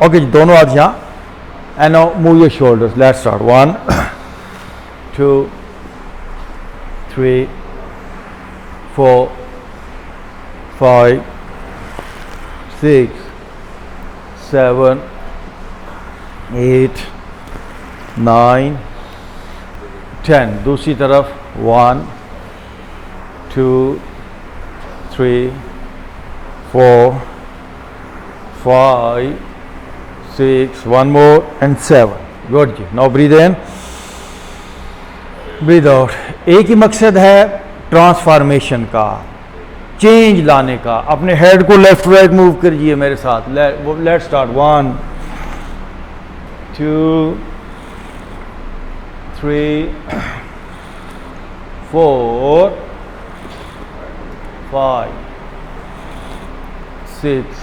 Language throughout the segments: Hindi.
ओके जी, दोनों हाथ यहाँ. And now move your shoulders. Let's start. 1, 2, 3, 4, 5, 6, 7, 8, 9, 10. दूसरी तरफ 1, 2, 3, 4, 5, 6, one more and 7. Good. Now breathe in, breathe out. एक ही मकसद है ट्रांसफॉर्मेशन का, चेंज लाने का. अपने हेड को लेफ्ट राइट मूव करिए मेरे साथ. Let's start. 1, 2, 3, 4, 5, 6,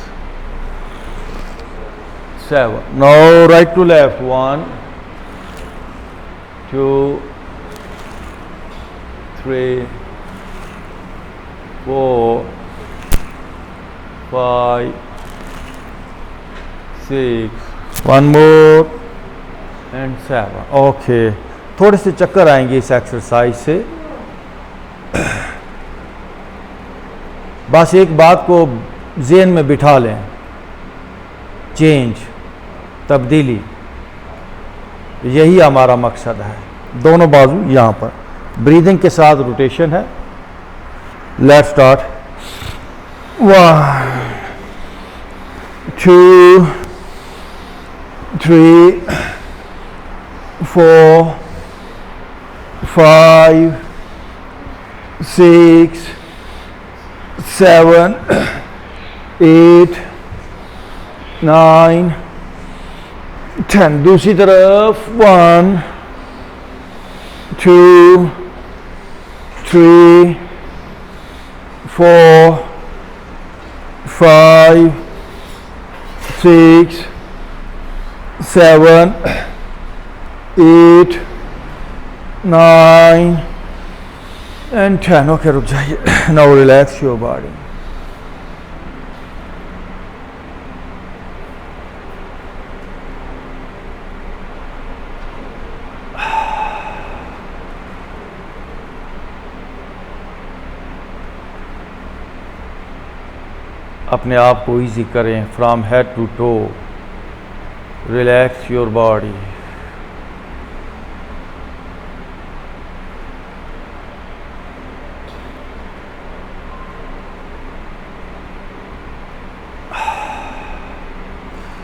7. Now right to left. 1, 2, 3, 4, 5, 6. One more and 7. Okay. थोड़े से चक्कर आएंगे इस एक्सरसाइज से. बस एक बात को ज़हन में बिठा लें, चेंज, तब्दीली, यही हमारा मकसद है. दोनों बाजू यहाँ पर. ब्रीदिंग के साथ रोटेशन है. Let's start. 1, 2, 3, 4, 5, 6, 7, 8, 9, 10. दूसरी तरफ. 1, 2, 3, 4, 5, 6, 7, 8, 9 and 10. Okay, रुक जाइए. Now relax your body. अपने आप को इजी करें. From head to toe. Relax your body.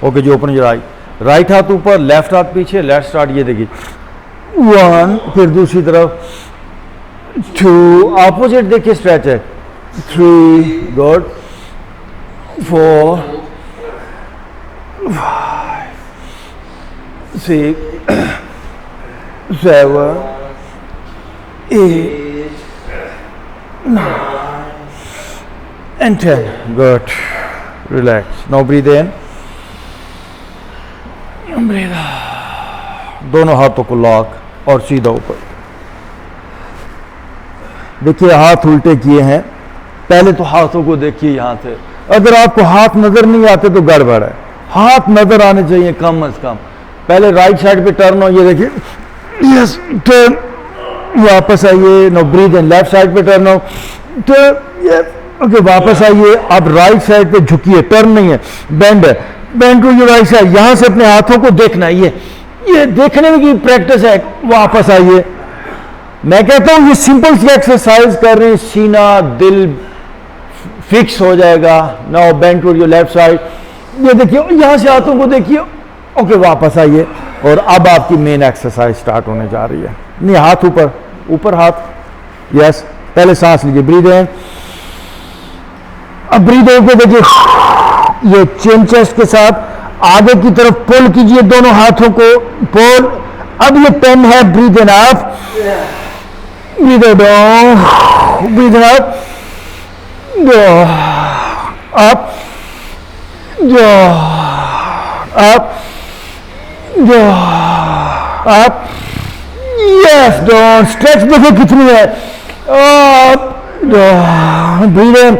Okay जी, ओपन योर आई. राइट हाथ ऊपर, लेफ्ट हाथ पीछे. Let's start. ये देखिए. 1, फिर दूसरी तरफ. 2, ऑपोजिट देखिए, स्ट्रेच है. 3, good. 4, 5, 6, 7, 8, 9 and 10. Good. Relax. Now breathe in. Breathe out. दोनों हाथों को लॉक और सीधा ऊपर. देखिए हाथ उल्टे किए हैं. पहले तो हाथों को देखिए यहाँ से. अगर आपको हाथ नजर नहीं आते तो गड़बड़ है. हाथ नजर आने चाहिए कम से कम. पहले राइट साइड पे टर्न हो. ये देखिए. Yes, turn. वापस आइए. नो ब्रीथ इन. लेफ्ट साइड पे टर्न हो. टर्न. यस. ओके, वापस आइए. आप राइट साइड पे झुकिए. टर्न नहीं है, बेंड है. Bend to your right side. यहां से अपने हाथों को देखना. ये देखने की प्रैक्टिस है. वापस आइए. मैं कहता हूं ये सिंपल सी एक्सरसाइज कर रहे हैं, सीना दिल फिक्स हो जाएगा. Now bend to your left side. ये देखिए, यहां से हाथों को देखिए. ओके, वापस आइए. और अब आपकी मेन एक्सरसाइज स्टार्ट होने जा रही है. नहीं, हाथ ऊपर, ऊपर हाथ. यस. पहले सांस लीजिए. ब्रीथ इन. अब ब्रीथ आउट पे देखिए, ये चिन चेस्ट के साथ आगे की तरफ पुल कीजिए दोनों हाथों को. पुल. अब ये 10 है. Breathe in up, breathe out down, breathe in up, up, up, up. Yes, down. Stretch देखो कितनी है. Up, down. Breathe in.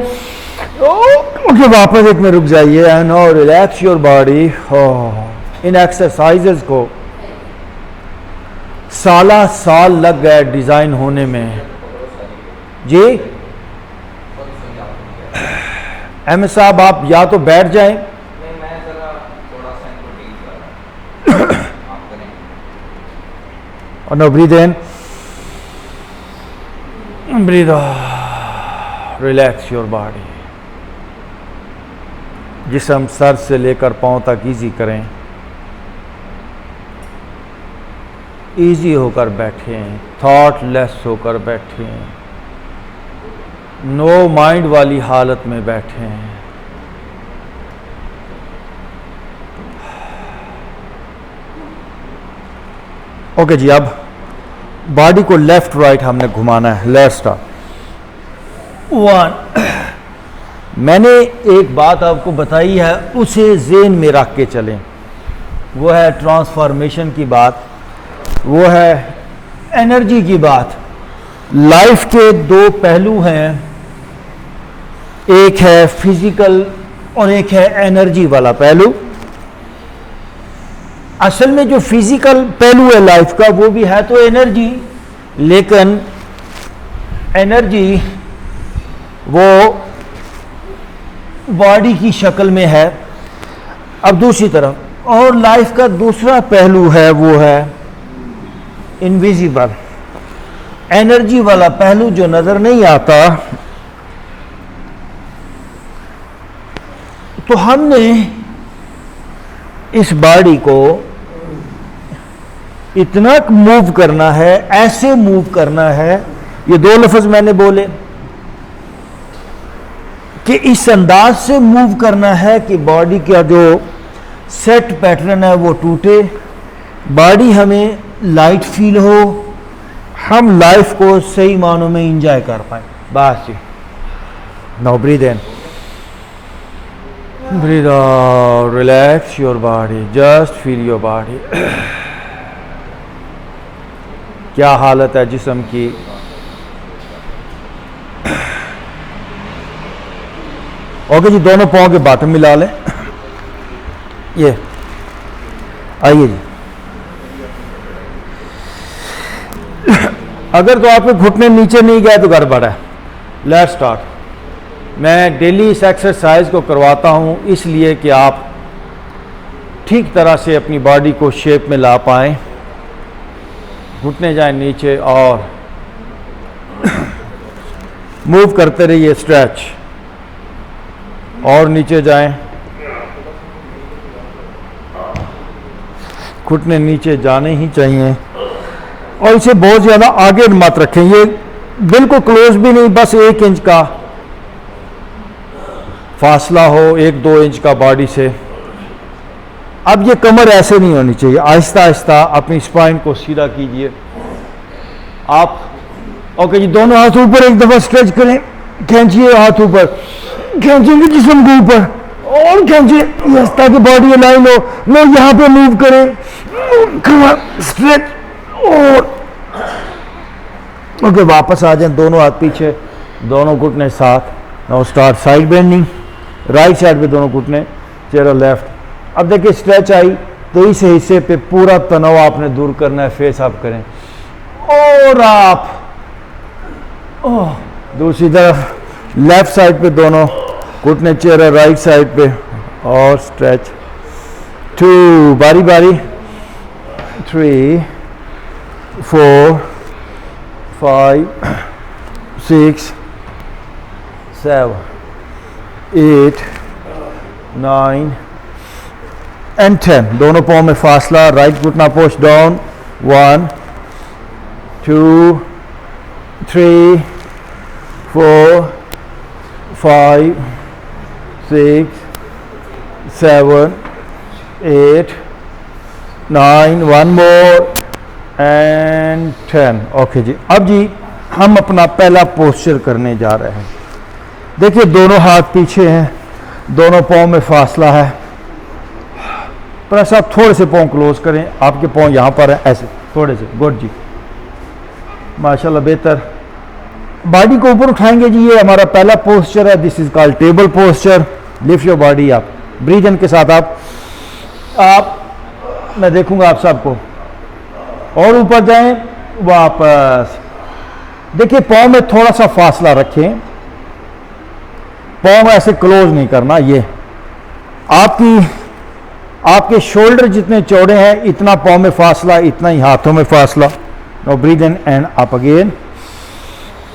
Okay, वापस एक में रुक जाइए and now relax your body. In exercises को साल लग गए डिजाइन होने में जी। एम साहब आप या तो बैठ जाएं, मैं जरा थोड़ा सा इनको डील कर रहा हूं, आप करें। और no breathe in, breathe out, relax your body. जिस्म सर से लेकर पांव तक इजी करें, इजी होकर बैठें, थॉटलेस होकर बैठें, नो माइंड वाली हालत में बैठें। ओके जी, अब बॉडी को लेफ्ट राइट हमने घुमाना है। Let's start. 1, मैंने एक बात आपको बताई है, उसे ज़हन में रख के चलें। वो है ट्रांसफॉर्मेशन की बात, वो है एनर्जी की बात। लाइफ के 2 पहलू हैं, एक है फिजिकल और एक है एनर्जी वाला पहलू। असल में जो फिजिकल पहलू है लाइफ का, वो भी है तो एनर्जी, लेकिन एनर्जी वो बॉडी की शक्ल में है। अब दूसरी तरफ और लाइफ का दूसरा पहलू है, वो है इनविजिबल, एनर्जी वाला पहलू जो नजर नहीं आता। तो हमने इस बॉडी को इतना मूव करना है, ऐसे मूव करना है, ये 2 लफ्ज मैंने बोले कि इस अंदाज से मूव करना है कि बॉडी का जो सेट पैटर्न है वो टूटे, बॉडी हमें लाइट फील हो, हम लाइफ को सही मानों में एंजॉय कर पाए। बस जी। Now breathe in, breathe out, relax your body, just feel your body. क्या हालत है जिस्म की। ओके जी, दोनों पाँव के बाटम मिला लें। ये आइए जी। अगर तो आपके घुटने नीचे नहीं गए तो गड़बड़ है। Let's start. मैं डेली इस एक्सरसाइज को करवाता हूँ इसलिए कि आप ठीक तरह से अपनी बॉडी को शेप में ला पाएँ। घुटने जाएं नीचे और मूव करते रहिए, स्ट्रेच, और नीचे जाएं, घुटने नीचे जाने ही चाहिए और इसे बहुत ज़्यादा आगे मत रखें। ये बिल्कुल क्लोज भी नहीं, बस 1 इंच का फासला हो, 1-2 इंच का बॉडी से। अब ये कमर ऐसे नहीं होनी चाहिए, आहिस्ता आहिस्ता अपनी स्पाइन को सीधा कीजिए आप। ओके जी, दोनों हाथ ऊपर एक दफ़ा स्ट्रेच करें, खींचिए हाथ ऊपर, खींचेंगे जिस्म को ऊपर और खींचिए यस, ताकि बॉडी अलाइन हो। नो, यहाँ पे मूव करें, स्ट्रेच और ओके, वापस आ जाएं, दोनों हाथ पीछे, दोनों घुटने साथ। Now start side bending, right side पे दोनों घुटने, चेहरा लेफ्ट। अब देखिए स्ट्रेच आई तो इस हिस्से पे पूरा तनाव आपने दूर करना है, फेस अप करें और आप दूसरी तरफ लेफ्ट साइड पे दोनों घुटने, चेहरा राइट साइड पे और स्ट्रेच। 2 बारी बारी, 3 4 5 6 7 8 9 एंड 10। दोनों पाँव में फासला, राइट घुटना push down, 1 2 3 4 5 6 7 8 9, 1 more and 10। Okay जी, अब जी हम अपना पहला पोस्चर करने जा रहे हैं। देखिए दोनों हाथ पीछे हैं, दोनों पाँव में फासला है। प्रेस आप थोड़े से पाँव क्लोज करें, आपके पाँव यहाँ पर हैं, ऐसे थोड़े से। गुड जी, माशाल्लाह, बेहतर। बॉडी को ऊपर उठाएंगे जी, ये हमारा पहला पोस्चर है, this is called table posture. Lift your body up, breathe in के साथ आप मैं देखूंगा आप सबको, और ऊपर जाएं, वापस। देखिए पाँव में थोड़ा सा फासला रखें, पाँव ऐसे क्लोज नहीं करना, ये आपके शोल्डर जितने चौड़े हैं इतना पाँव में फासला, इतना ही हाथों में फासला। No breathe in and up again,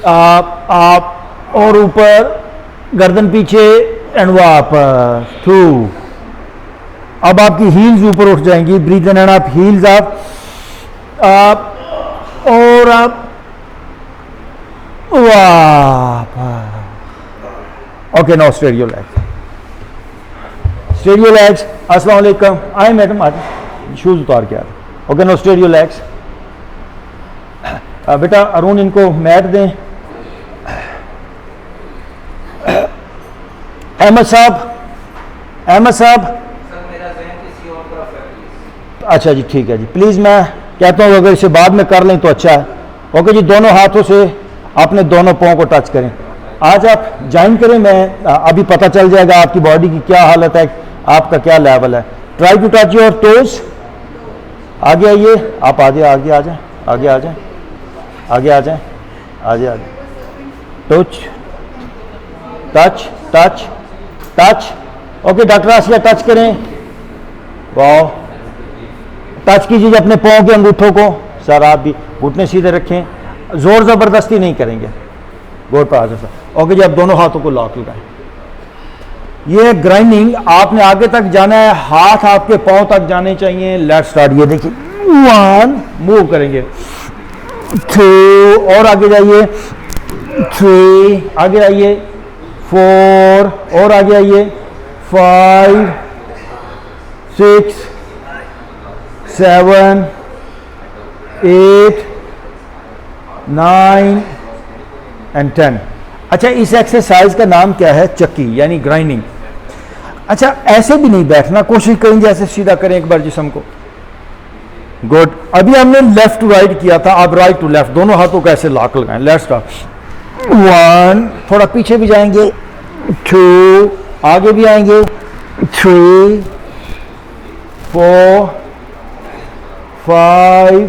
आप और ऊपर, गर्दन पीछे एंड वापस, थ्रू। अब आपकी हील्स ऊपर उठ जाएंगी, breathe in and up, heels आप और आप वापस। Okay, now straight your legs, straight your legs. अस्सलाम वालेकुम, आए मैडम, आज शूज उतार के आ रहे। Okay, now straight your legs. बेटा अरुण इनको मैट दें। अहमद साहब, अहमद साहब, सर मेरा जहन किसी और तरफ है प्लीज। अच्छा जी ठीक है जी, प्लीज़ मैं कहता हूँ अगर इसे बाद में कर लें तो अच्छा है। ओके जी, दोनों हाथों से अपने दोनों पाँव को टच करें। आज आप ज्वाइन करें, मैं अभी पता चल जाएगा आपकी बॉडी की क्या हालत है, आपका क्या लेवल है। Try to touch your toes. आगे आइए, आप आगे आगे आ जाएं, आगे आ जाएं, आगे आ जाएं, आगे आ जाएं। Touch touch touch touch. Okay doctor Asiya, touch करें। वाह, टच कीजिए अपने पाँव के अंगूठों को। सर आप भी घुटने सीधे रखें, जोर ज़बरदस्ती नहीं करेंगे। गोड पर आ जाए सर। ओके जी, अब दोनों हाथों को लॉक लगाएं। ये ग्राइंडिंग आपने आगे तक जाना है, हाथ आपके पाँव तक जाने चाहिए। Let's start. ये देखिए, 1 मूव करेंगे, 2 और आगे जाइए, 3 आगे आइए, 4 और आगे आइए, 5 6 7 8 9 एंड 10। अच्छा, इस एक्सरसाइज का नाम क्या है? चक्की, यानी ग्राइंडिंग। अच्छा, ऐसे भी नहीं बैठना, कोशिश करें जैसे सीधा करें एक बार जिस्म को। गुड। अभी हमने लेफ्ट टू राइट किया था, अब राइट टू लेफ्ट। दोनों हाथों को ऐसे लॉक लगाएं। Let's start. 1, थोड़ा पीछे भी जाएंगे, 2 आगे भी आएंगे, 3 4 5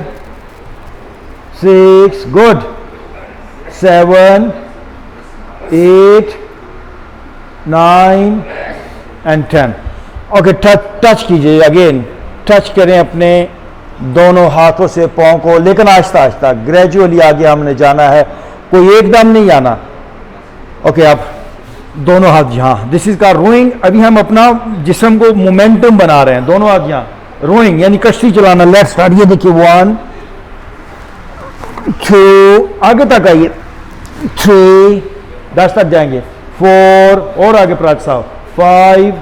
6 गुड, 7 8 9 एंड 10। ओके, टच कीजिए अगेन, टच करें अपने दोनों हाथों से पाँव को, लेकिन आहिस्ता आहिस्ता ग्रेजुअली आगे हमने जाना है, कोई एकदम नहीं आना। ओके, अब दोनों हाथ यहाँ, दिस इज का रोइंग। अभी हम अपना जिस्म को मोमेंटम बना रहे हैं, दोनों हाथ यहाँ, रोइंग यानी कश्ती चलाना। Let's start. ये देखिए, 1 2 आगे तक आइए, 3 10 तक जाएंगे, 4 और आगे प्राग साहब, 5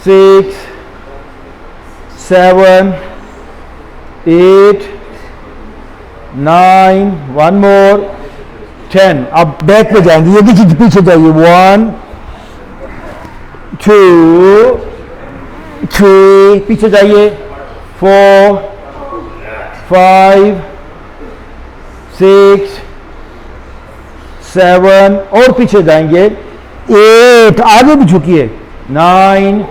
6 7 8 9 1 मोर 10। अब बैक पे जाएंगे, ये देखिए पीछे जाइए, 1 2 3 पीछे जाइए, 4 5 6 7 और पीछे जाएंगे, 8 आगे भी झुकिए, 9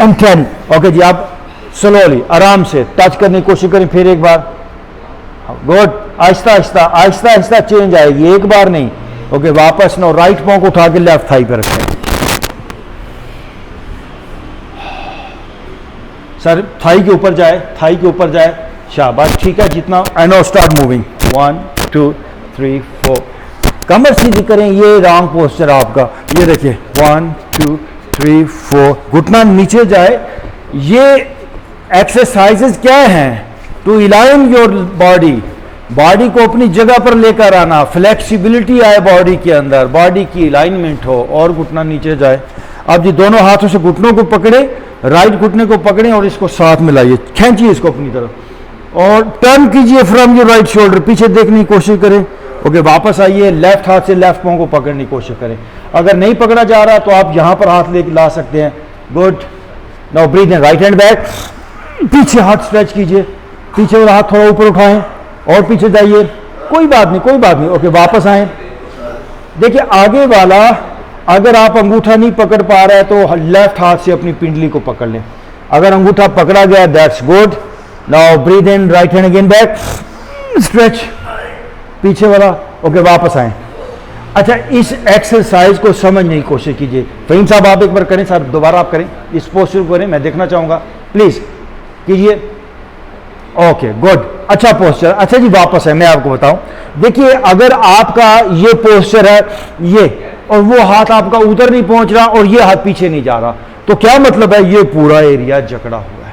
एंड 10। ओके जी, आप स्लोली आराम से टच करने की कोशिश करें, फिर एक बार। गुड, आहिस्ता आहिस्ता आहिस्ता आहिस्ता चेंज आएगी, एक बार नहीं। ओके, वापस नो, राइट पाँव को उठा के लेफ्ट थाई पे रखें। सर थाई के ऊपर जाए, थाई के ऊपर जाए, शाबाश, ठीक है, जितना। I know, start moving, 1 2 3 4। कमर सीधी करें, ये रॉन्ग पोस्चर आपका। ये देखिए, 1 2 3 4, घुटना नीचे जाए। ये एक्सरसाइजेस क्या हैं? To align your body, body को अपनी जगह पर लेकर आना, फ्लेक्सिबिलिटी आए बॉडी के अंदर, बॉडी की अलाइनमेंट हो और घुटना नीचे जाए। अब जी दोनों हाथों से घुटनों को पकड़े, राइट घुटने को पकड़ें और इसको साथ मिलाइए, खींचिए इसको अपनी तरफ और टर्न कीजिए फ्रॉम योर राइट शोल्डर, पीछे देखने की कोशिश करें। ओके, वापस आइए, लेफ्ट हाथ से लेफ्ट पाँव को पकड़ने की कोशिश करें। अगर नहीं पकड़ा जा रहा तो आप यहाँ पर हाथ लेके ला सकते हैं। Good. Now breathe in, right hand back, पीछे हाथ स्ट्रेच कीजिए, पीछे वाला हाथ थोड़ा ऊपर उठाएं और पीछे जाइए, कोई बात नहीं, कोई बात नहीं। ओके, वापस आए। देखिए आगे वाला, अगर आप अंगूठा नहीं पकड़ पा रहे हैं तो लेफ्ट हाथ से अपनी पिंडली को पकड़ लें। अगर अंगूठा पकड़ा गया, that's good. Now breathe in, right hand again back, stretch, पीछे वाला। ओके, वापस आए। अच्छा, इस एक्सरसाइज को समझने की कोशिश कीजिए। फहीम साहब आप एक बार करें, सर दोबारा आप करें, इस पोस्चर को करें, मैं देखना चाहूंगा, प्लीज कीजिए। ओके गुड, अच्छा पोस्चर। अच्छा जी, वापस है, मैं आपको बताऊं। देखिए अगर आपका ये पोस्चर है, ये, और वो हाथ आपका उधर नहीं पहुंच रहा और ये हाथ पीछे नहीं जा रहा, तो क्या मतलब है? ये पूरा एरिया जकड़ा हुआ है।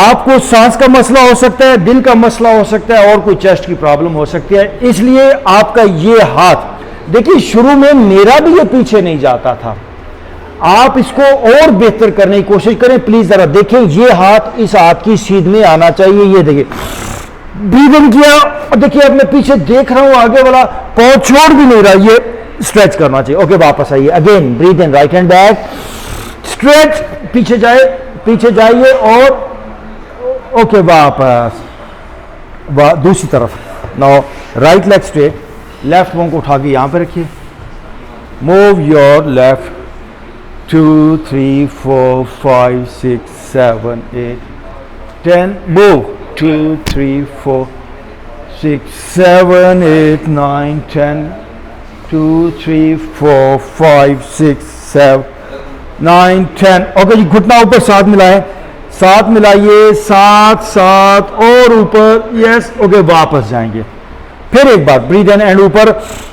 आपको सांस का मसला हो सकता है, दिल का मसला हो सकता है, और कोई चेस्ट की प्रॉब्लम हो सकती है। इसलिए आपका ये हाथ, देखिए शुरू में मेरा भी ये पीछे नहीं जाता था, आप इसको और बेहतर करने की कोशिश करें। प्लीज जरा देखें, ये हाथ इस हाथ की सीध में आना चाहिए। ये देखिए, ब्रीथ इन किया, और देखिए अब मैं पीछे देख रहा हूं, आगे वाला पांव छोड़ भी नहीं रहा, ये स्ट्रेच करना चाहिए। ओके, वापस आइए, again breathe in, right hand back, stretch, पीछे जाए, पीछे जाइए, और ओके वापस, दूसरी तरफ। Now right leg straight, left Wong को उठा के यहां पे रखिए। Move your left 2 3 4 5 6 7 8 10, move 2 3 4 6 7 8 9 10, 2 3 4 5 6 7 9 10। Okay जी, घुटना ऊपर, साथ मिलाएं, साथ मिलाइए, साथ साथ और ऊपर, यस। ओके, वापस जाएंगे। फिर एक बार ब्रीथ इन एंड ऊपर,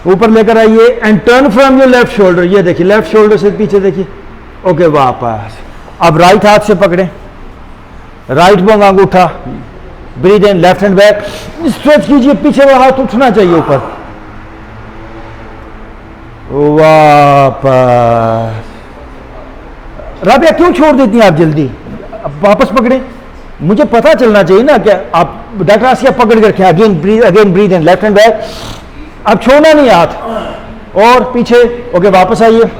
ऊपर लेकर आइए, and turn from your left shoulder. ये देखिए, लेफ्ट शोल्डर से पीछे देखिए। ओके, वापस। अब राइट हाथ से पकड़ें, राइट वॉन्ग अंगूठा, ब्रीथ इन, लेफ्ट हैंड बैक, स्ट्रेच कीजिए, पीछे वाला हाथ उठना चाहिए ऊपर, वापस। राबिया क्यों छोड़ देती हैं आप जल्दी? अब वापस पकड़े, मुझे पता चलना चाहिए ना। क्या आप डॉक्टर आसिया पकड़ के रखें। अगेन ब्रीथ इन, लेफ्ट हैंड बैक, अब छोड़ना नहीं हाथ, और पीछे। ओके, वापस आइए,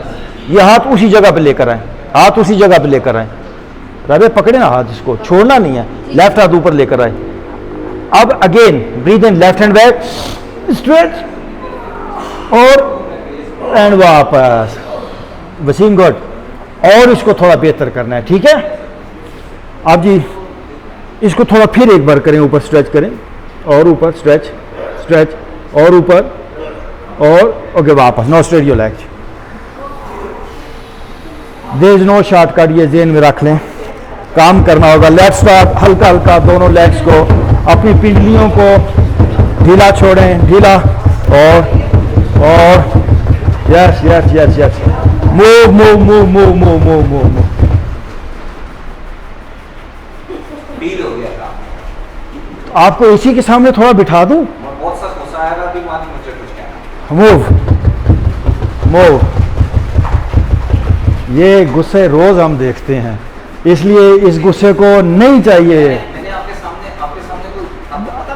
ये हाथ उसी जगह पे लेकर आए, हाथ उसी जगह पे लेकर आए। राबिया पकड़े ना हाथ, इसको छोड़ना नहीं है, लेफ्ट हाथ ऊपर लेकर आए। अब अगेन ब्रीथ इन, लेफ्ट हैंड बैक, स्ट्रेच, और एंड वापस। वसीम गुड, और इसको थोड़ा बेहतर करना है, ठीक है? आप जी इसको थोड़ा फिर एक बार करें, ऊपर स्ट्रेच करें, और ऊपर स्ट्रेच, स्ट्रेच, और ऊपर, और ओके वापस। No straight your legs, there is no shortcut, ये जेन में रख लें, काम करना होगा। लेट्स स्टार्ट, हल्का हल्का दोनों लेग्स को, अपनी पिंडलियों को ढीला छोड़ें, ढीला, और yes yes yes yes, move move move move move move move move. Deal हो गया काम। आपको इसी के सामने थोड़ा बिठा दूं? बहुत सा गुस्सा आएगा भी, मानी मुझे कुछ कहना। Move move. ये गुस्से रोज हम देखते हैं, इसलिए इस गुस्से को नहीं चाहिए। मैंने आपके सामने कोई,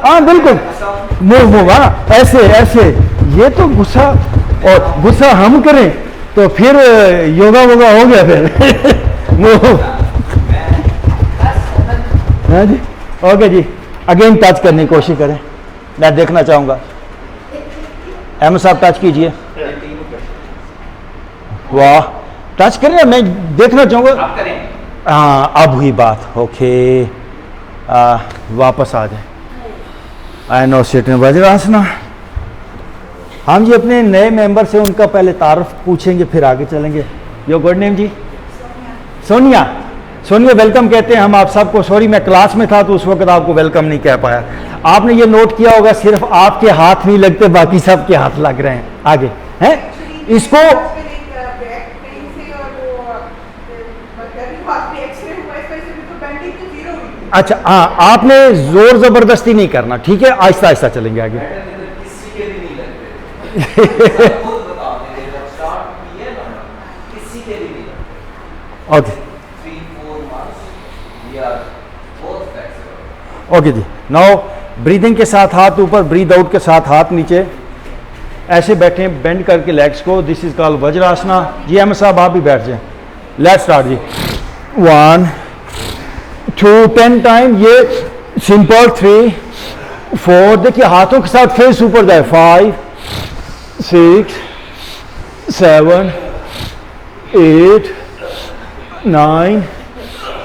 हाँ बिल्कुल, मूव मूव, हाँ ऐसे ऐसे। ये तो गुस्सा, और गुस्सा हम करें तो फिर योगा वोगा हो गया फिर। मूव, हाँ जी, ओके जी। अगेन टच करने की कोशिश करें, मैं देखना चाहूंगा। अहमद साहब टच कीजिए, वाह, टच करें, मैं देखना चाहूंगा। आप करें। हाँ अब हुई बात, ओके। वापस आ जाए। I know sit in Vajrasana. हम जी अपने नए मेंबर से उनका पहले तारुफ पूछेंगे, फिर आगे चलेंगे। योर गुड नेम जी? सोनिया। सोनिया वेलकम कहते हैं हम आप सबको। सॉरी मैं क्लास में था तो उस वक्त आपको वेलकम नहीं कह पाया। आपने ये नोट किया होगा, सिर्फ आपके हाथ नहीं लगते, बाकी सबके हाथ लग रहे हैं। आगे हैं इसको, अच्छा हाँ, आपने जोर जबरदस्ती नहीं करना, ठीक है? आहिस्ता आहिस्ता चलेंगे आगे। किसी के भी नहीं लगते। खुद बताओ, मैंने जब स्टार्ट किया ना, किसी के भी नहीं लगते। Okay 3-4 months we are both flexible। Okay जी। नाउ ब्रीदिंग के साथ हाथ ऊपर, ब्रीद आउट के साथ हाथ नीचे, ऐसे बैठे, बेंड करके लेग्स को। This is called Vajrasana. जी अहमद साहब आप भी बैठ जाएं। लेट्स स्टार्ट जी। 1 2 10 टाइम, ये सिंपल। 3 4, देखिए हाथों के साथ फेस ऊपर जाए, 5 6 7 8 9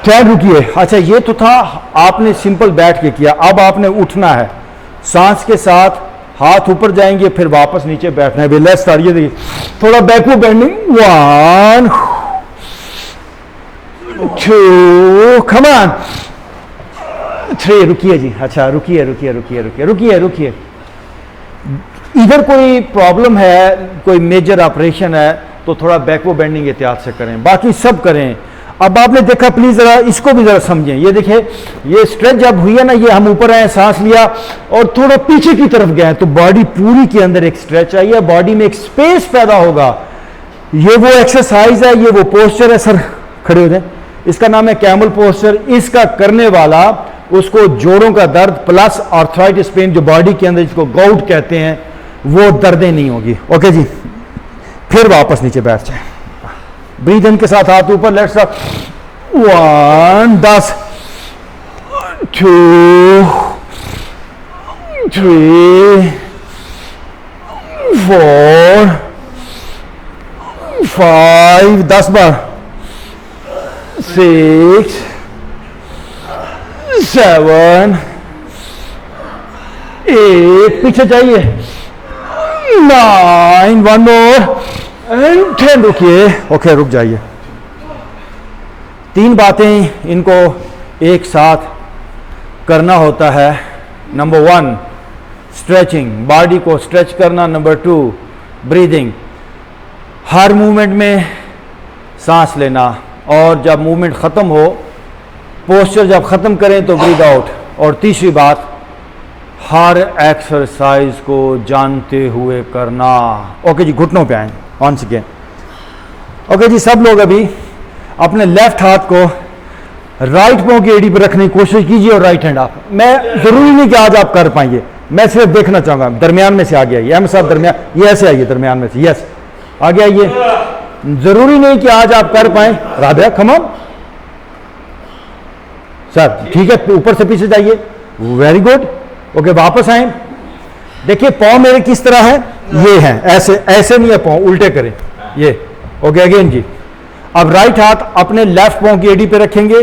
10, रुकिए। अच्छा ये तो था आपने सिंपल बैठ के किया, अब आपने उठना है, सांस के साथ हाथ ऊपर जाएंगे, फिर वापस नीचे बैठना है। लेट्स स्टार्ट, ये देखिए थोड़ा बैकवर्ड बेंडिंग, 1 2 कम ऑन, 3, रुकिए जी। अच्छा रुकिए रुकिए रुकिए रुकिए रुकिए रुकिए, इधर कोई प्रॉब्लम है, कोई मेजर ऑपरेशन है तो थोड़ा बैकवर्ड बेंडिंग एहतियात से करें, बाकी सब करें। अब आपने देखा, प्लीज जरा इसको भी जरा समझें। ये देखिए, ये स्ट्रेच जब हुई है ना, ये हम ऊपर आए, सांस लिया और थोड़ा पीछे की तरफ गए, तो बॉडी पूरी के अंदर एक स्ट्रेच आई है, बॉडी में एक स्पेस पैदा होगा। ये वो एक्सरसाइज है, ये वो पोस्चर है, सर खड़े हो जाए, इसका नाम है कैमल पोस्चर। इसका करने वाला उसको जोड़ों का दर्द प्लस आर्थराइटिस पेन जो बॉडी के अंदर जिसको गाउट कहते हैं, वो दर्दें नहीं होगी। ओके जी, फिर वापस नीचे बैठ जाए, ब्रीथ इन के साथ हाथ ऊपर, लेट्स स्टार्ट, 1 10 2 3 4 5 10 बार, 6 7 8, पीछे जाइए, 9 1 मोर एंड 10, रुकिए। ओके रुक जाइए। 3 बातें इनको एक साथ करना होता है। नंबर 1 स्ट्रेचिंग, बॉडी को स्ट्रेच करना। नंबर 2 ब्रीदिंग, हर मूवमेंट में सांस लेना, और जब मूवमेंट ख़त्म हो, पोस्चर जब ख़त्म करें तो ब्रीद आउट। और तीसरी बात, हर एक्सरसाइज को जानते हुए करना। ओके जी, घुटनों पे आए ऑन अगेन। ओके जी, सब लोग अभी अपने लेफ्ट हाथ को राइट पांव की एड़ी पर रखने की कोशिश कीजिए और राइट हैंड आप। मैं जरूरी नहीं कि आज आप कर पाएंगे, मैं सिर्फ देखना चाहूंगा। दरमियान में से आगे आइए, अहमद साहब दरमियान, ये ऐसे आइए दरमियान में से, यस आगे आइए। जरूरी नहीं कि आज आप कर पाए। राबिया कम ऑन सर, ठीक है, ऊपर से पीछे जाइए, वेरी गुड। ओके वापस आए, देखिए पाँव मेरे किस तरह है, ये है, ऐसे ऐसे नहीं है पाँव, उल्टे करें ये। ओके अगेन जी, अब राइट हाथ अपने लेफ्ट पाँव की एड़ी पे रखेंगे,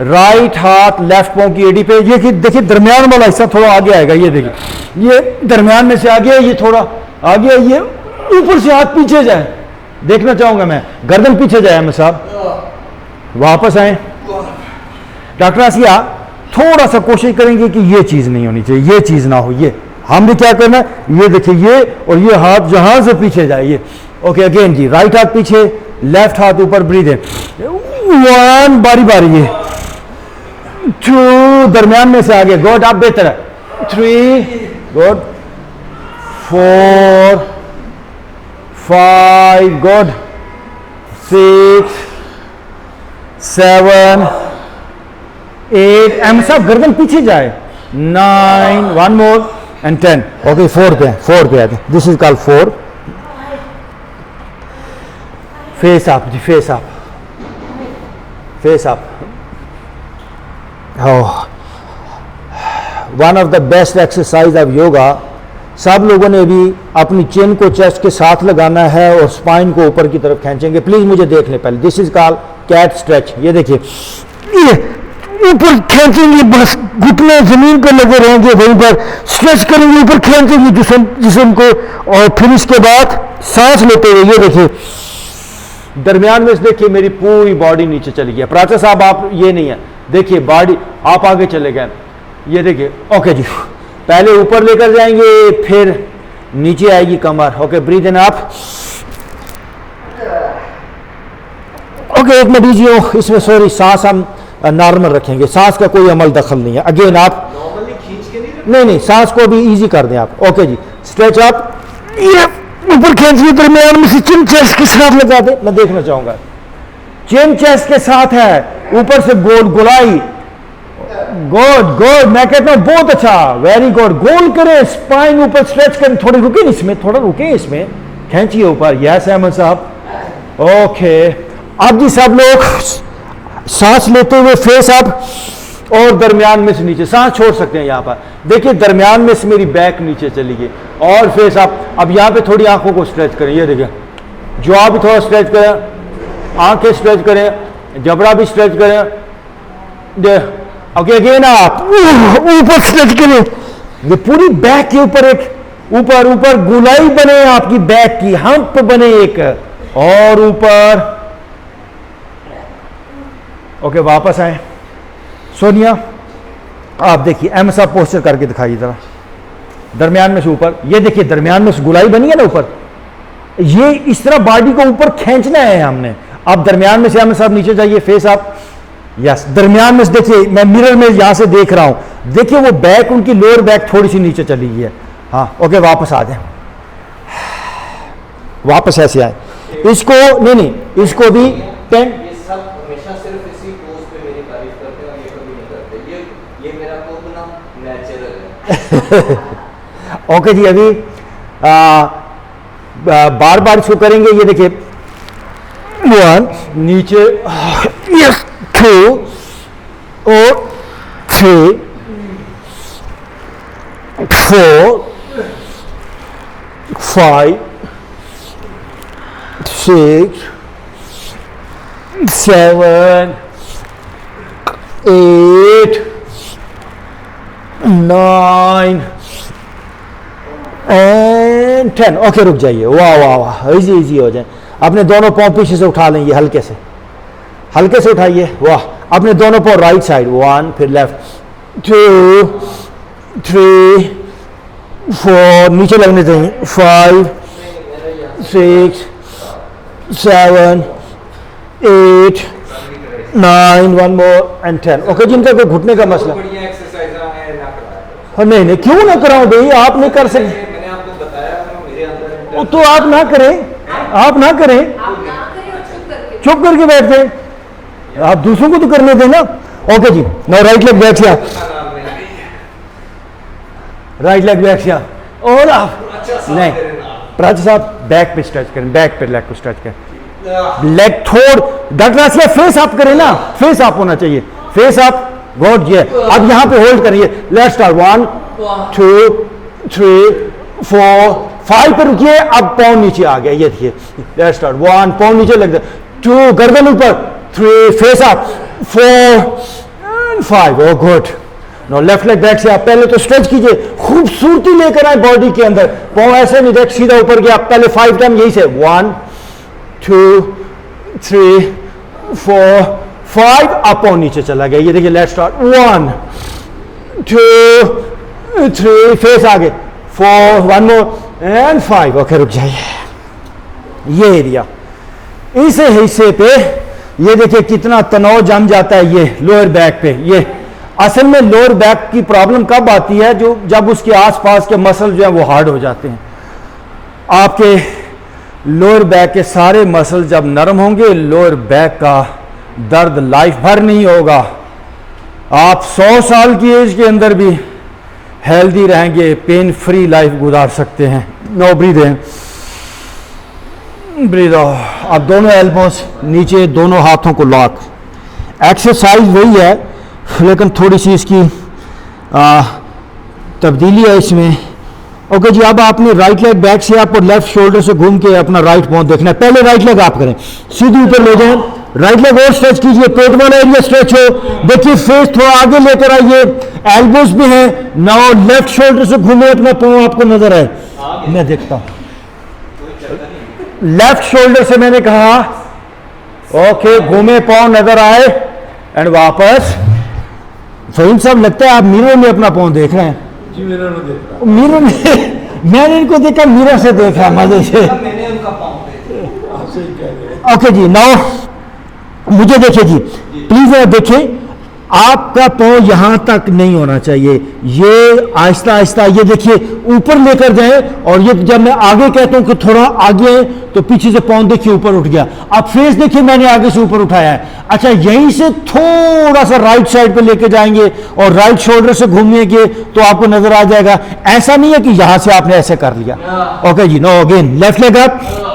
राइट हाथ लेफ्ट पाँव की एड़ी पे। ये देखिए दरमियान वाला हिस्सा थोड़ा आगे आएगा, ये देखिए ये दरमियान में से आगे, ये थोड़ा आगे, ये ऊपर से हाथ पीछे जाए, देखना चाहूंगा मैं, गर्दन पीछे जाए अहमद साहब। वापस आए, डॉक्टर आसिया थोड़ा सा कोशिश करेंगे कि ये चीज नहीं होनी चाहिए, ये चीज ना हो। ये हम भी क्या करना है, ये देखिए ये, और ये हाथ जहां से पीछे जाए ये। ओके अगेन जी, राइट हाथ पीछे, लेफ्ट हाथ ऊपर, ब्रीथ इन, 1 बारी बारी, ये 2 दरमियान में से आगे, गुड, आप बेहतर है, 3 गुड, 4 5 गुड, 6 7 8, एम साहब गर्दन पीछे जाए, 9 1 मोर एंड 10। ओके 4 पे आते, this is called 4। Face up जी, face up, face up. One of the best exercise of yoga. सब लोगों ने भी अपनी चिन को चेस्ट के साथ लगाना है और स्पाइन को ऊपर की तरफ खींचेंगे। प्लीज मुझे देख लें पहले, this is called cat stretch. ये देखिए, ये ऊपर खींचेंगे, बस घुटने जमीन पर लगे रहेंगे, वहीं पर स्ट्रेच करेंगे, ऊपर खींचेंगे जिस्म को, और फिर इसके बाद सांस लेते हुए ये देखिए दरमियान में से देखिए मेरी पूरी बॉडी नीचे चली गई। प्राचा साहब आप ये नहीं है, देखिए बॉडी आप आगे चले गए, ये देखिए। ओके जी, पहले ऊपर लेकर जाएंगे, फिर नीचे आएगी कमर। ओके ब्रीथ इन आप। ओके एक मिनट दीजिए, इसमें सॉरी सांस हम नॉर्मल रखेंगे, सांस का कोई अमल दखल नहीं है। अगेन आप नॉर्मली खींच के नहीं, नहीं सांस को भी इजी कर दें आप। ओके जी, स्ट्रेच आप, ये ऊपर खींचिए, दरमियान में से चिन चेस्ट के साथ लगा दे, मैं देखना चाहूंगा। चिन चेस्ट के साथ है, ऊपर से गोल गोलाई, गुड गुड, मैं कहता हूं बहुत अच्छा, वेरी गुड। गोल करें, स्पाइन ऊपर स्ट्रेच करें, थोड़े रुके इसमें, थोड़ा रुके इसमें, खींचिए ऊपर। यस अहमद साहब, ओके। अब जी सब लोग सांस लेते हुए फेस अप, और दरमियान में से नीचे, सांस छोड़ सकते हैं यहाँ पर। देखिए दरमियान में से मेरी बैक नीचे चली गई और फेस अप। अब यहाँ पे थोड़ी आंखों को स्ट्रेच करें, ये देखिए जॉ भी थोड़ा स्ट्रेच करें, आंखें स्ट्रेच करें, जबड़ा भी स्ट्रेच करें। ओके अगेन आप ऊपर स्ट्रेच करें, ये पूरी बैक के ऊपर एक ऊपर ऊपर गुलाई बने, आपकी बैक की हम्प बने एक, और ऊपर। ओके वापस आए। सोनिया आप देखिए एम साहब पोस्टर करके दिखाइए जरा, दरमियान में से ऊपर, ये देखिए दरमियान में से गुलाई बनी है ना ऊपर, ये इस तरह बॉडी को ऊपर खींचना है हमने। आप दरमियान में से एम साहब नीचे जाइए, फेस आप, यस दरमियान में से देखिए, मैं मिरर में यहां से देख रहा हूं, देखिए वो बैक, उनकी लोअर बैक थोड़ी सी नीचे चली गई है। हाँ ओके वापस आ जाए, वापस ऐसे आए, इसको नहीं इसको भी 10। ये सब हमेशा सिर्फ इसी पोज पे मेरी तारीफ करते हैं और ये कभी नहीं करते। ये मेरा खुद ना नेचुरल है। ओके जी अभी बार बार इसको करेंगे, ये देखिए 1 नीचे, यस 2 और 3 4 5 6 7 8 9 एंड 10। ओके रुक जाइए, वाह वाह वाह, इजी इजी हो जाए। अपने दोनों पाँव पीछे से उठा लेंगे, हल्के से उठाइए, वाह। अपने दोनों पाँव राइट साइड, 1 फिर लेफ्ट, 2 3 4 नीचे लगने चाहिए, 5 6 7 8 9 1 मोर एंड 10। ओके जिनका कोई घुटने का मसला, बढ़िया एक्सरसाइज है ना कराया। हाँ नहीं क्यों ना कराऊं भाई, आप नहीं कर सकते मैंने आपको बताया मेरे अंदर तो आप ना करें, आप ना करें, चुप करके बैठते हैं, आप दूसरों को तो करने दें ना। ओके जी नो राइट लेग बैक किया, राइट लेग बैक किया, और आप नहीं प्राची साहब बैक पे स्ट्रेच करें, बैक पे लेग को स्ट्रेच करें, लेग थोड़ डटना से फेस अप करें ना, फेस अप होना चाहिए, फेस अप गुड। ये अब यहां पे होल्ड करिए, लेट्स स्टार्ट 1 2 3 4 5 पे रुकिए, अब पाँव नीचे आ गया, ये देखिए लेट्स स्टार्ट 1 पाँव नीचे लग गया, 2 गर्दन ऊपर, 3 face up, 4 5 oh good. No left leg back से आप पहले तो स्ट्रेच कीजिए, खूबसूरती लेकर आए बॉडी के अंदर, पाँव ऐसे नहीं देख सीधा ऊपर गया, पहले 5 टाइम यही से 1 2 3 4 5 आप पाँव नीचे चला गया, ये देखिए लेट्स स्टार्ट 1 2 3 फेस आगे, 4 1 मोर एंड 5। ओके रुक जाइए, ये एरिया इस हिस्से पे ये देखिए कितना तनाव जम जाता है, ये लोअर बैक पे। ये असल में लोअर बैक की प्रॉब्लम कब आती है, जो जब उसके आसपास के मसल जो है वो हार्ड हो जाते हैं। आपके लोअर बैक के सारे मसल जब नरम होंगे, लोअर बैक का दर्द लाइफ भर नहीं होगा। आप 100 साल की एज के अंदर भी हेल्दी रहेंगे, पेन फ्री लाइफ गुजार सकते हैं। No breathe in, breathe out. अब दोनों एल्बोस नीचे, दोनों हाथों को लॉक। एक्सरसाइज वही है लेकिन थोड़ी सी इसकी तब्दीली है इसमें। ओके जी अब आपने राइट लेग बैक से आपको लेफ्ट शोल्डर से घूम के अपना राइट पाँव देखना है। पहले राइट लेग आप करें, सीधी ऊपर ले जाएं, राइट लेग और स्ट्रेच कीजिए, पेट वाला एरिया स्ट्रेच हो। देखिए फेस थोड़ा आगे लेकर आइए, एल्बोस भी हैं। नाउ लेफ्ट शोल्डर से घूमे, अपना पाँव आपको नजर आए, मैं देखता हूँ। लेफ्ट शोल्डर से मैंने कहा ओके, घूमे पाँव नजर आए एंड वापस। फहीम साहब लगता है आप मिरर में अपना पाँव देख रहे हैं। जी मिरर में देख रहा मिरर में मैंने इनको देखा, मिरर से देखा मजे से। मैंने उनका पाँव देखा। हूँ, आप सही कह रहे हैं। ओके जी नाउ मुझे देखिए जी, प्लीज देखिए आपका पाँव यहां तक नहीं होना चाहिए, ये आहिस्ता आहिस्ता, ये देखिए ऊपर लेकर जाएं, और ये जब मैं आगे कहता हूं कि थोड़ा आगे है तो पीछे से पाँव देखिए ऊपर उठ गया। अब फेस देखिए मैंने आगे से ऊपर उठाया है। अच्छा, यहीं से थोड़ा सा राइट साइड पे लेके जाएंगे और राइट शोल्डर से घूमेंगे तो आपको नजर आ जाएगा। ऐसा नहीं है कि यहां से आपने ऐसे कर लिया। ओके जी, no, again left leg up.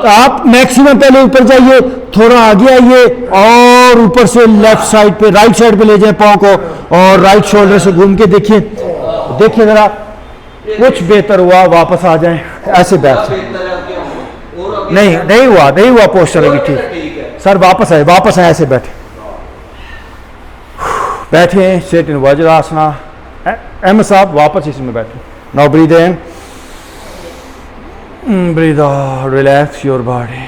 आप मैक्सिमम पहले ऊपर जाइए, थोड़ा आगे आइए और ऊपर से लेफ्ट साइड पे, राइट साइड पे ले जाए पाँव को, और राइट शोल्डर से घूम के देखिए, देखिए जरा कुछ बेहतर हुआ, वापस आ जाएं, ऐसे बैठ जाएं। नहीं हुआ पोस्टर अभी ठीक सर, वापस आए ऐसे बैठे सेट इन वज्रासना। अहमद साहब वापस इसमें बैठे। Now breathe in, breathe out, relax your body,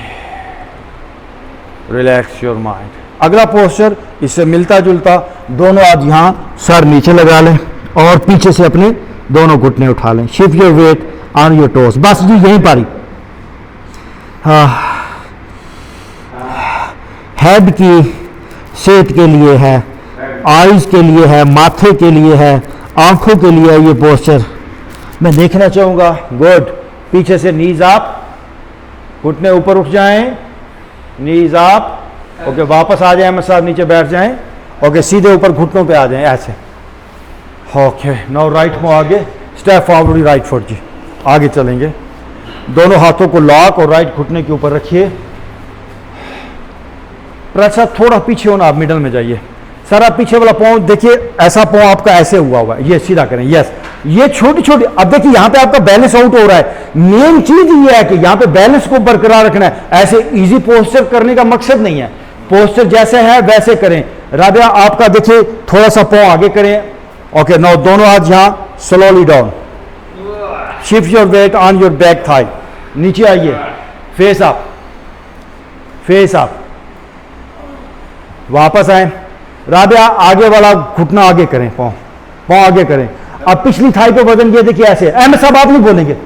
relax your mind. अगला पोस्चर इससे मिलता जुलता, दोनों हाथ यहां सर नीचे लगा लें और पीछे से अपने दोनों घुटने उठा लें। Shift your weight on your toes, बस जी यहीं पर ही। हेड की सेहत के लिए है, आईज के लिए है, माथे के लिए है, आंखों के लिए है ये पोस्चर। मैं देखना चाहूंगा, गुड। पीछे से नीज अप, घुटने ऊपर उठ जाएं, नीज अप। ओके, वापस आ जाए अहमद साहब, नीचे बैठ जाएं। ओके, सीधे ऊपर घुटनों पे आ जाएं ऐसे। ओके, नाउ राइट में आगे, स्टेप फॉरवर्ड, राइट फुट जी, आगे चलेंगे। दोनों हाथों को लॉक और राइट घुटने के ऊपर रखिए। प्रसाद थोड़ा पीछे होना, आप मिडल में जाइए। सर आप पीछे वाला पाँव देखिए, ऐसा पाँव आपका ऐसे हुआ हुआ है, ये सीधा करें। यस, ये छोटी छोटी, अब देखिए यहाँ पे आपका बैलेंस आउट हो रहा है। मेन चीज ये है कि यहाँ पे बैलेंस को बरकरार रखना है। ऐसे इजी पोस्चर करने का मकसद नहीं है, पोस्चर जैसे है वैसे करें। राबिया आपका देखिए, थोड़ा सा पाँव आगे करें। ओके, नाउ दोनों हाथ यहाँ, slowly down, shift your weight on your back thigh, नीचे आइए, फेस अप, फेस अप, वापस आए। राबिया आगे वाला घुटना आगे करें, पाँव आगे करें। अब पिछली थाई पे वजन ये देखिए ऐसे। अहमद साहब आप नहीं बोलेंगे,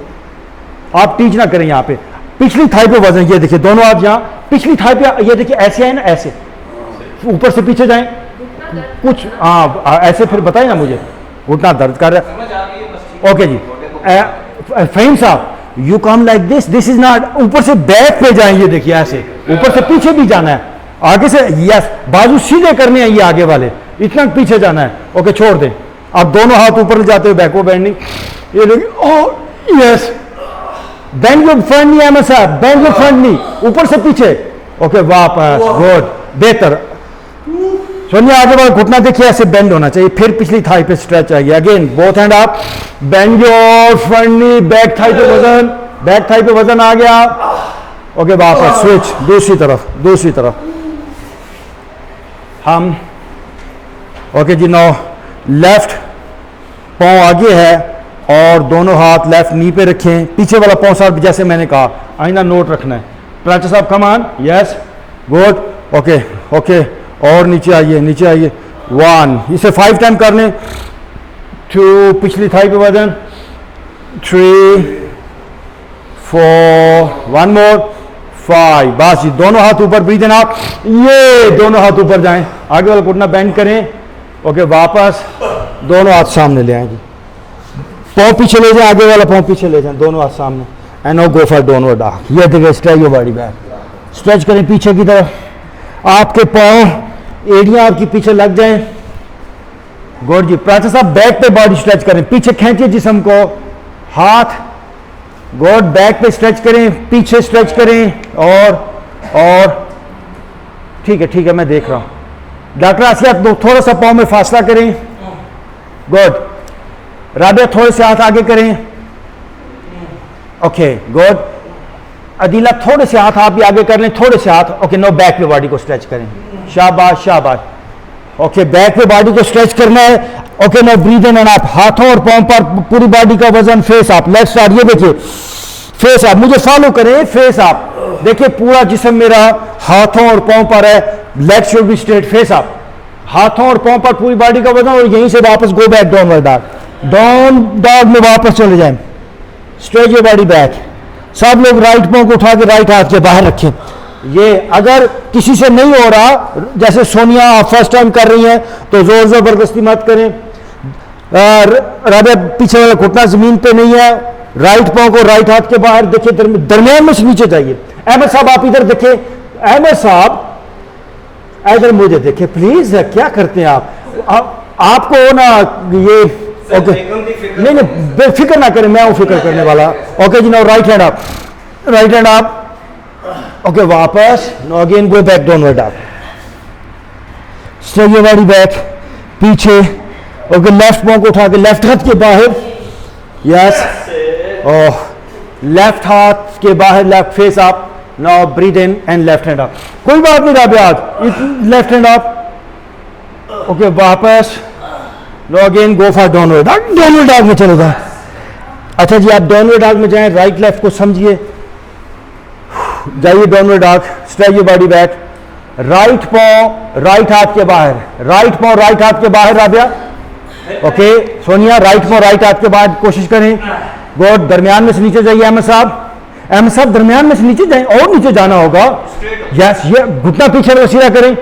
आप टीच ना करें यहाँ पे। पिछली थाई पे वजन ये देखिए, दोनों हाथ यहाँ पिछली थाई पे, ये देखिए ऐसे आए ना, ऐसे ऊपर से पीछे जाएं कुछ, हाँ ऐसे। फिर बताइए ना मुझे, घुटना दर्द कर रहा है। ओके जी, फहीम साहब you come like this, this is not, ऊपर से बैक पे जाएं, ये देखिए ऐसे, ऊपर से पीछे भी जाना है, आगे से, यस, बाजू सीधे करने हैं ये आगे वाले, इतना पीछे जाना है। ओके, छोड़ दें। आप दोनों हाथ ऊपर जाते हुए बैकवर्ड बेंडिंग, ये देखिए, oh yes, bend your front knee Ahmed Sahab, bend your front नी, ऊपर से पीछे। ओके, वापस, गुड, बेहतर। सुनिए, आगे वाला घुटना देखिए ऐसे बेंड होना चाहिए, फिर पिछली थाई पे स्ट्रेच आएगी। Again both hand up, bend your front knee, back thigh पे वजन, बैक थाई पे वजन आ गया। ओके, वापस स्विच, दूसरी तरफ, दूसरी तरफ हम। ओके जी, नाउ लेफ्ट पाँव आगे है और दोनों हाथ लेफ्ट नी पे रखें। पीछे वाला पाँव साहब जैसे मैंने कहा, आईना नोट रखना है। प्राचा साहब come on, yes, good. Okay okay, और नीचे आइए, नीचे आइए। 1, इसे 5 टाइम कर लें। 2, पिछली थाई पे वजन। 3, 4, 1 मोर, 5। बस जी, दोनों हाथ ऊपर, ब्रीथ इन आप, ये दोनों हाथ ऊपर जाएं, आगे वाला घुटना बेंड करें। ओके, वापस दोनों हाथ सामने ले आएंगे, पाँव पीछे ले जाएं, आगे वाला पाँव पीछे ले जाएं, दोनों हाथ सामने। And now go for downward dog. ये देखिए, stretch your body back, stretch करें पीछे की तरफ, आपके पाँव एड़ियां आपकी पीछे लग जाएं। गुड जी। प्राचा साहब बैक पे बॉडी स्ट्रेच करें, पीछे खींचिए जिस्म को, हाथ, गुड, बैक पे स्ट्रेच करें, पीछे स्ट्रेच करें, और ठीक है, मैं देख रहा हूं। डॉक्टर आसिया थोड़ा सा पाँव में फासला करें, गुड। राबिया थोड़े से हाथ आगे करें, ओके, गुड। अदीला थोड़े से हाथ आप भी आगे कर लें, थोड़े से हाथ। ओके, नो, बैक पे बॉडी को स्ट्रेच करें, शाबाश शाबाश। ओके, बैक पे बॉडी को स्ट्रेच करना है। Okay, no, breathe in and up, हाथों और पाँव पर पूरी बॉडी का वजन, फेस अप, लेफ्ट साइड, ये देखिए फेस अप, मुझे फॉलो करें, फेस अप, देखिए पूरा जिस्म मेरा हाथों और पाँव पर है, leg should be straight, face up, हाथों और पाँव पर पूरी बॉडी का वजन, और यहीं से वापस go back downward dog. Down dog में वापस चले जाएं, स्ट्रेच योर बॉडी बैक। सब लोग राइट पाँव को उठा के राइट हाथ के बाहर रखें। ये अगर किसी से नहीं हो रहा, जैसे सोनिया आप फर्स्ट टाइम कर रही हैं, तो जोर जबरदस्ती मत करें। राबिया पीछे वाला घुटना जमीन पे नहीं है, राइट पाँव को राइट हाथ के बाहर देखिए, दरमियान में से नीचे जाइए। अहमद साहब आप इधर देखिए, अहमद साहब इधर मुझे देखिए प्लीज, क्या करते हैं आपको ना ये ओके नहीं नहीं बेफिक्र ना करें, मैं हूं फिक्र करने वाला। ओके जी, now right hand up, right hand up. Okay वापस, now again go back downward up, stretch your body back पीछे। ओके लेफ्ट पाँव को उठा के लेफ्ट हाथ के बाहर, यस, ओह लेफ्ट हाथ के बाहर, left face up. Now breathe in and left hand up. कोई बात नहीं Rabiyat, left hand up. Okay वापस, no again go for downward dog, downward dog में चले जाए। अच्छा जी, आप डाउनवर्ड डॉग में जाएं, राइट लेफ्ट को समझिए, जाइए downward dog, stretch your body back, right पाँव राइट हाथ के बाहर, राइट पाँव राइट हाथ के बाहर राबिया। ओके सोनिया, राइट पाँव राइट हाथ के बाहर कोशिश करें, गुड। दरमियान में से नीचे जाइए अहमद साहब, अहमद साहब दरमियान में से नीचे जाएं, और नीचे जाना होगा, यस, ये घुटना पीछे वसीला करें।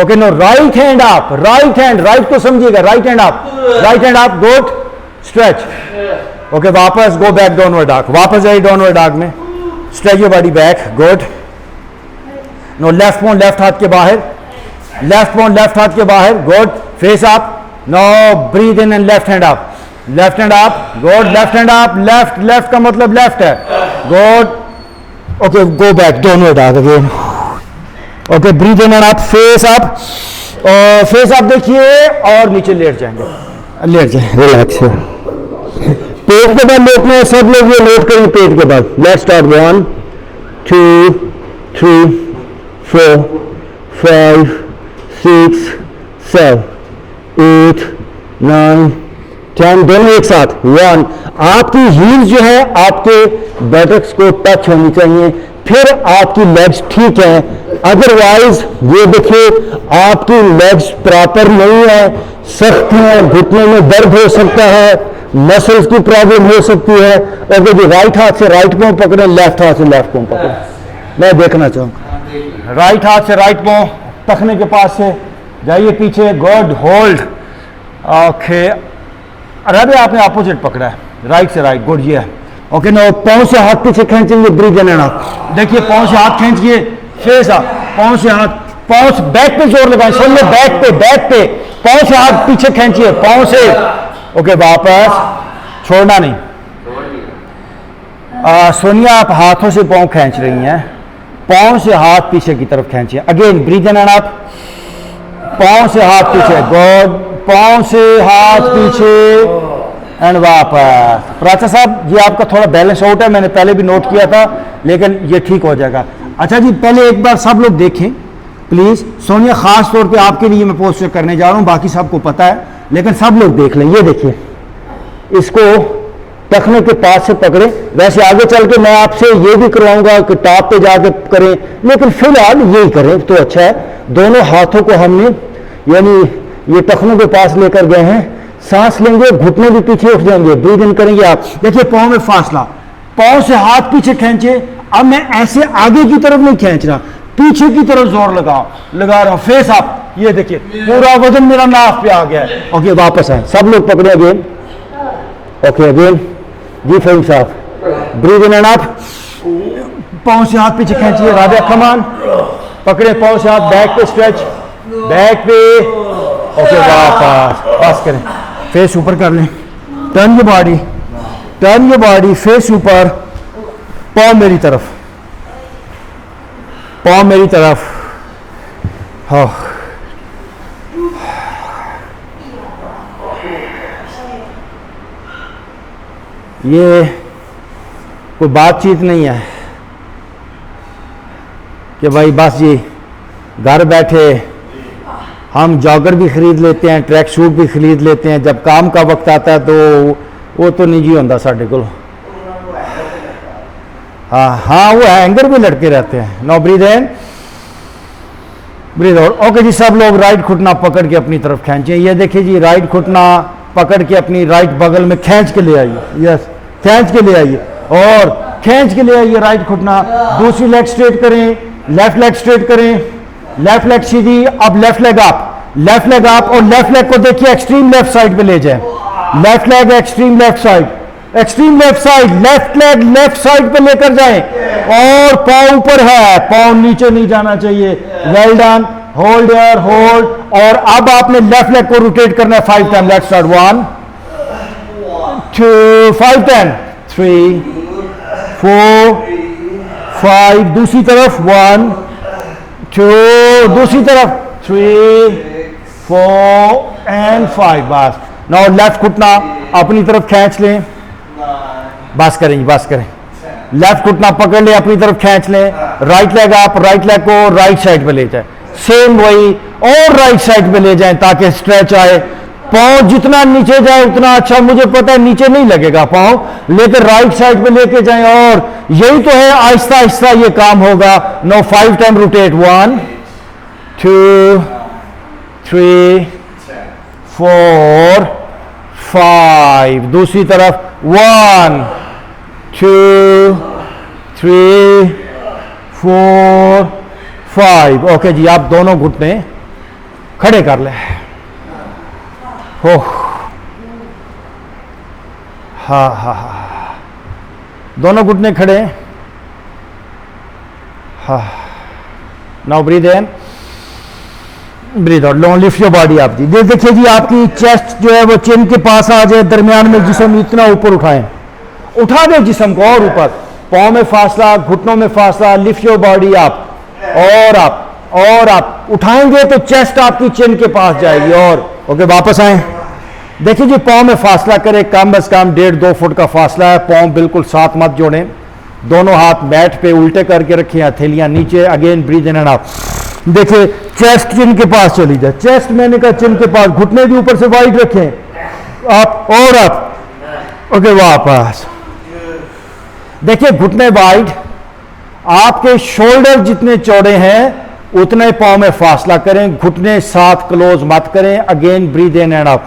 Okay no right hand up, right hand, right को समझिएगा, right hand up, right hand up, good, stretch. Okay वापस गो बैक डाउनवर्ड डॉग, वापस जाइए डाउनवर्ड डॉग में, stretch your body back, good. No left पाँव लेफ्ट हाथ के बाहर, लेफ्ट पाँव लेफ्ट हाथ के बाहर, good, face up. No breathe in and left hand up, left hand up, good, left hand up, left, left का मतलब लेफ्ट है, good. Okay go back downward dog again. Okay breathe in and up, face up, और फेस अप देखिए, और नीचे लेट जाएंगे, लेट जाए, रिलैक्स। पेट के बाद लेटना है, सब लोग ये नोट करें पेट के बाद। लेट्स स्टार्ट, 1 2 3 4 5 6 7 8 9 10, दोनों एक साथ। 1, आपकी हील्स जो है आपके बटक्स को टच होनी चाहिए, फिर आपकी लेग्स ठीक है। अदरवाइज ये देखिए आपकी लेग्स प्रॉपर नहीं है, सख्त है, घुटने में दर्द हो सकता है, मसल्स की प्रॉब्लम हो सकती है। और जो राइट हाथ से राइट पाँव पकड़े, लेफ्ट हाथ से लेफ्ट पाँव पकड़े, मैं देखना चाहूँगा। राइट हाथ से राइट पाँव टखने के पास से जाइए पीछे, गुड, होल्ड। ओके अरे आपने अपोजिट पकड़ा है, राइट से राइट, गुड, ये ओके। नो पाँव से हाथ पीछे खींचेंगे, ब्रीथ इन एंड आउट, देखिए पाँव से हाथ खींचिए, फेस अप, पाँव से हाथ, पाँव से बैक पे जोर लगाएं, सुन लो, बैक पे, बैक पे, पाँव से हाथ पीछे खींचिए, पाँव से। ओके वापस, छोड़ना नहीं। सोनिया आप हाथों से पाँव खींच रही हैं, पाँव से हाथ पीछे की तरफ खींचिए, again breathe in and out, पाँव से हाथ पीछे, गुड, पाँव से हाथ पीछे एंड वापस। प्राचा साहब ये आपका थोड़ा बैलेंस आउट है, मैंने पहले भी नोट किया था, लेकिन ये ठीक हो जाएगा। अच्छा जी, पहले एक बार सब लोग देखें प्लीज। सोनिया खास तौर पे आपके लिए मैं पोस्टर करने जा रहा हूँ, बाकी सबको पता है, लेकिन सब लोग देख लें। ये देखिए, इसको टखने के पास से पकड़े। वैसे आगे चल के मैं आपसे ये भी करवाऊंगा कि टॉप पे जाके करें, लेकिन फिलहाल यही करें तो अच्छा है। दोनों हाथों को हमने यानी ये टखनों के पास लेकर गए हैं, सांस लेंगे, घुटने भी पीछे उठ जाएंगे, ब्रीथ इन करेंगे। आप देखिए पाँव में फासला, पाँव से हाथ पीछे खींचे। अब मैं ऐसे आगे की तरफ नहीं खींच रहा, पीछे की तरफ जोर लगा रहा हूं, फेस अप। ये देखिए पूरा वजन मेरा नाफ पे आ गया है। ओके वापस आए, सब लोग पकड़े अगेन। ओके अगेन जी, फ्रेंड साहब, ब्रीथ इन एंड अप, पाँव से हाथ पीछे खींचिए, राधा कमान, पकड़े पाँव से हाथ, बैक पे स्ट्रेच, बैक पे। ओके वापस, पास करें, फेस ऊपर कर लें, turn your body, turn your body, face ऊपर, पाँव मेरी तरफ, पाँव मेरी तरफ। हाँ ये कोई बातचीत नहीं है कि भाई बस जी घर बैठे हम जॉगर भी खरीद लेते हैं, ट्रैक सूट भी खरीद लेते हैं, जब काम का वक्त आता है तो वो तो नहीं जी होता साढ़े को। हाँ वो हैंगर भी लटके रहते हैं। No breathe in, breathe out. Okay जी, सब लोग राइट घुटना पकड़ के अपनी तरफ खींचे। ये देखिए जी, राइट घुटना पकड़ के अपनी राइट बगल में खींच के ले आइए। यस, खींच के ले आइए और खींच के ले आइए राइट घुटना। दूसरी लेग स्ट्रेट करें, लेफ्ट लेग स्ट्रेट करें, लेफ्ट लेग सीधी। अब left leg up, left leg up, और लेफ्ट लेग को देखिए एक्सट्रीम लेफ्ट साइड पे ले जाए। Left leg extreme left side, extreme left side, left leg left side पे लेकर जाएं और पाँव ऊपर है, पाँव नीचे नहीं जाना चाहिए। Well done, hold air, hold. और अब आपने लेफ्ट लेग को रोटेट करना है 5 टाइम। लेट्स स्टार्ट 1 2 5 10 3 4 5, दूसरी तरफ 1 2, दूसरी तरफ 3 4 एंड 5। बस नाउ लेफ्ट घुटना अपनी तरफ खींच लें, बस करेंगे, बस करें। लेफ्ट घुटना पकड़ ले, अपनी तरफ खींच लें। राइट लेग आप राइट लेग को राइट साइड पे ले जाए, सेम वही, और राइट साइड पे ले जाएं ताकि स्ट्रेच आए। पाँव जितना नीचे जाए उतना अच्छा। मुझे पता है नीचे नहीं लगेगा पाँव, लेकिन राइट साइड पे लेके जाएं और यही तो है, आहिस्ता आहिस्ता ये काम होगा। नो 5 टाइम रोटेट 1 2 3 4 5, दूसरी तरफ 1 2 3 4 5। ओके जी, आप दोनों घुटने खड़े कर लें। हो हाँ हाँ हाँ, दोनों घुटने खड़े। हाँ, now breathe in, breathe out. Long lift your body. आप जी देखिए जी, आपकी चेस्ट जो है वो चिन के पास आ जाए, दरमियान में जिस्म इतना ऊपर उठाएं, उठा दें जिस्म को और ऊपर, पाँव में फासला, घुटनों में फासला। लिफ्ट योर बॉडी आप, और आप उठाएंगे तो चेस्ट आपकी चिन के पास जाएगी। और ओके, वापस आए। देखिए जी, पाँव में फासला करें, कम से कम 1.5-2 फुट का फासला है। पाँव बिल्कुल साथ मत जोड़ें, दोनों हाथ मैट पे उल्टे करके रखें, हथेलियां नीचे। Again breathe in and out. देखिए चेस्ट चिन के पास चली जाए, चेस्ट मैंने कहा चिन के पास, घुटने भी ऊपर से वाइड रखें आप, और आप ओके वापस। देखिए घुटने वाइड, आपके शोल्डर जितने चौड़े हैं उतने पाँव में फासला करें, घुटने साथ क्लोज मत करें। Again breathe in and out.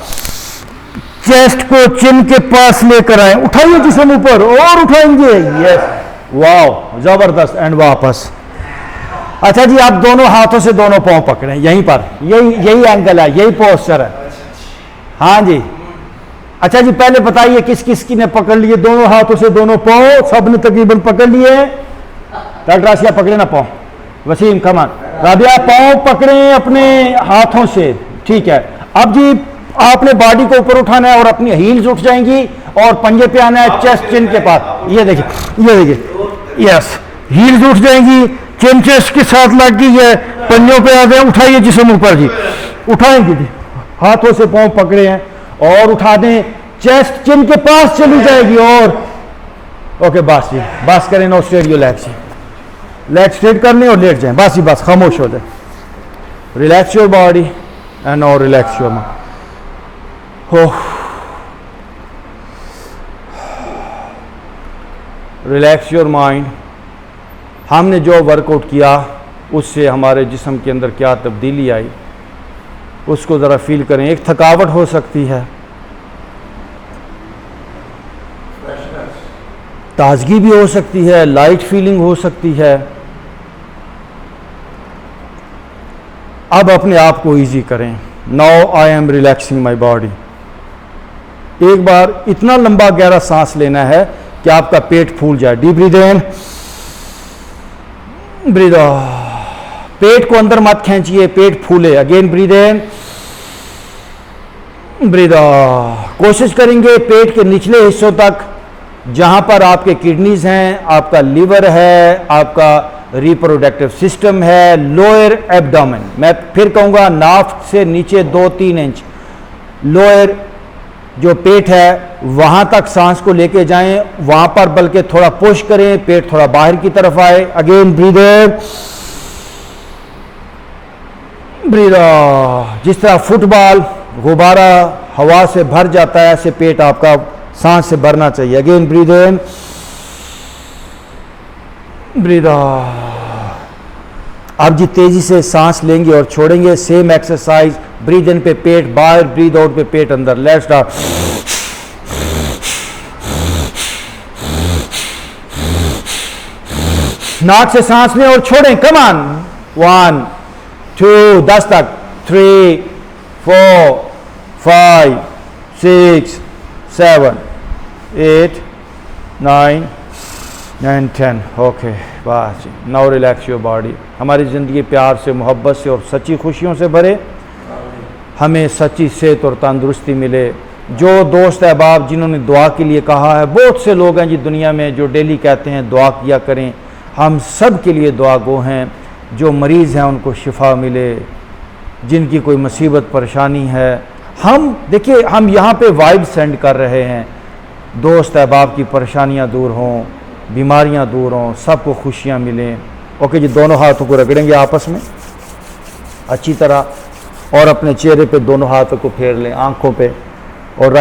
Chest को चिन के पास लेकर आए, उठाइए जिस्म ऊपर और उठाएंगे। यस, वाओ, जबरदस्त। एंड वापस। अच्छा जी, आप दोनों हाथों से दोनों पाँव पकड़ें यहीं पर, यही एंगल है, यही पोस्चर है। हाँ जी। अच्छा जी, पहले बताइए किस किस की ने पकड़ लिए दोनों हाथों से दोनों पाँव? सब ने तकरीबन पकड़ लिए। राशिया पकड़े ना पाँव, वसीम कमान, राबिया पाँव पकड़े अपने हाथों से, ठीक है। अब जी आपने बॉडी को ऊपर उठाना है और अपनी हील्स उठ जाएंगी और पंजे पे आना है, चेस्ट चिन के पास। ये देखिए, यस, हील्स उठ जाएंगी, चिन चेस्ट के साथ लग गई है, पंजों पे आ गए। उठाइए जिस्म ऊपर जी, उठाएंगे जी, हाथों से पाँव पकड़े हैं और उठा दें, चेस्ट चिन के पास चली जाएगी। और ओके, बस जी, बस करें। No straight your legs, leg straight कर लें और लेट जाएं, बस जी, बस खामोश हो जाए। रिलैक्स योर बॉडी एंड और रिलैक्स योर माइंड। हो, रिलैक्स योर माइंड। हमने जो वर्कआउट किया उससे हमारे जिस्म के अंदर क्या तब्दीली आई उसको ज़रा फील करें। एक थकावट हो सकती है, ताजगी भी हो सकती है, लाइट फीलिंग हो सकती है। अब अपने आप को इजी करें। Now I am relaxing my body. एक बार इतना लंबा गहरा सांस लेना है कि आपका पेट फूल जाए। Deep breath in, breathe out. पेट को अंदर मत खींचिए, पेट फूले। Again breathe in, breathe out. कोशिश करेंगे पेट के निचले हिस्सों तक, जहां पर आपके किडनीज हैं, आपका लीवर है, आपका रिप्रोडक्टिव सिस्टम है, लोअर एब्डोमेन। मैं फिर कहूँगा, नाक से नीचे 2-3 इंच लोअर जो पेट है वहां तक सांस को लेके जाएं, वहां पर बल्कि थोड़ा पुश करें, पेट थोड़ा बाहर की तरफ आए। Again breathe in, breathe out. जिस तरह फुटबॉल गुब्बारा हवा से भर जाता है, ऐसे पेट आपका सांस से भरना चाहिए। Again breathe in, breathe out. अब जी तेजी से सांस लेंगे और छोड़ेंगे, सेम एक्सरसाइज। ब्रीथ इन पे पेट बाहर, ब्रीथ आउट पे पेट अंदर। Let's start. नाक से सांस लें और छोड़ें, कम ऑन। 1 2 10 तक, 3 4 5 6 7 8 9 9 10 ओके बस नाउ रिलैक्स योर बॉडी। हमारी ज़िंदगी प्यार से, मोहब्बत से और सच्ची खुशियों से भरे, हमें सच्ची सेहत और तंदुरुस्ती मिले। जो दोस्त अहबाब जिन्होंने दुआ के लिए कहा है, बहुत से लोग हैं जी दुनिया में जो डेली कहते हैं दुआ किया करें, हम सब के लिए दुआ गो हैं। जो मरीज़ हैं उनको शिफा मिले, जिनकी कोई मुसीबत परेशानी है। हम देखिए, हम यहाँ पे वाइब सेंड कर रहे हैं, दोस्त अहबाब की परेशानियाँ दूर हों, बीमारियाँ दूर हों, सबको खुशियाँ मिलें। ओके जी, दोनों हाथों को रगड़ेंगे आपस में अच्छी तरह और अपने चेहरे पे दोनों हाथों को फेर लें, आँखों पे, और